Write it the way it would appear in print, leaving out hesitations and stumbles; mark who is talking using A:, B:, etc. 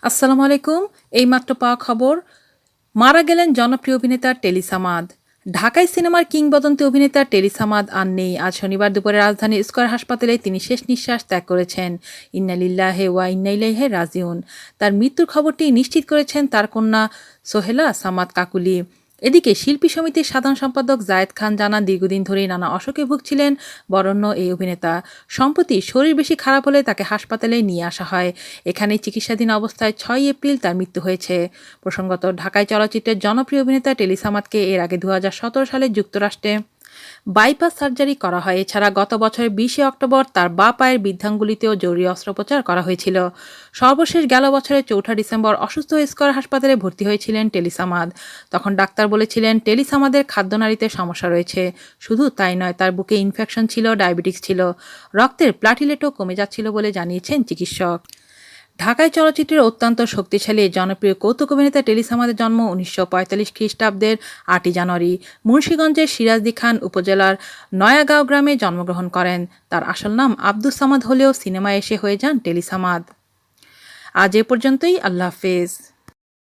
A: আসসালামু আলাইকুম। এইমাত্র পাওয়া খবর, মারা গেলেন জনপ্রিয় অভিনেতা টেলি সামাদ। ঢাকায় সিনেমার কিংবদন্তি অভিনেতা টেলি সামাদ আর নেই। আজ শনিবার দুপুরে রাজধানীর স্কয়ার হাসপাতালে তিনি শেষ নিঃশ্বাস ত্যাগ করেছেন। ইন্না লিল্লাহি ওয়া ইন্না ইলাইহি রাজিউন। তার মৃত্যুর খবরটি নিশ্চিত করেছেন তার কন্যা সোহেলা সামাদ কাকুলি। এদিকে শিল্পী সমিতির সাধারণ সম্পাদক জায়েদ খান জানান, দীর্ঘদিন ধরেই নানা অসুখে ভুগছিলেন বরেণ্য এই অভিনেতা। সম্প্রতি শরীর বেশি খারাপ হলে তাকে হাসপাতালে নিয়ে আসা হয়। এখানেই চিকিৎসাধীন অবস্থায় ৬ এপ্রিল তার মৃত্যু হয়েছে। প্রসঙ্গত, ঢাকায় চলচ্চিত্রের জনপ্রিয় অভিনেতা টেলি সামাদকে এর আগে ২০১৭ সালে যুক্তরাষ্ট্রে বাইপাস সার্জারি করা হয়। এছাড়া গত বছরের ২০ অক্টোবর তার বাঁ পায়ের বৃদ্ধাঙ্গুলিতেও জরুরি অস্ত্রোপচার করা হয়েছিল। সর্বশেষ গেল বছরের ৪ ডিসেম্বর অসুস্থ হয়ে স্কয়ার হাসপাতালে ভর্তি হয়েছিলেন টেলি সামাদ। তখন ডাক্তার বলেছিলেন টেলি সামাদের খাদ্যনালীতে সমস্যা রয়েছে। শুধু তাই নয়, তার বুকে ইনফেকশন ছিল, ডায়াবেটিস ছিল, রক্তের প্লাটিলেটও কমে যাচ্ছিল বলে জানিয়েছেন চিকিৎসক। ঢাকায় চলচ্চিত্রের অত্যন্ত শক্তিশালী জনপ্রিয় কৌতুক অভিনেতা টেলি সামাদের জন্ম ১৯৪৫ খ্রিস্টাব্দের ৮ই জানুয়ারি মুন্সিগঞ্জের সিরাজদি খান উপজেলার নয়াগাঁও গ্রামে জন্মগ্রহণ করেন। তার আসল নাম আব্দুস সামাদ হলেও সিনেমায় এসে হয়ে যান টেলি সামাদ। আজ এ পর্যন্তই। আল্লাহ হাফেজ।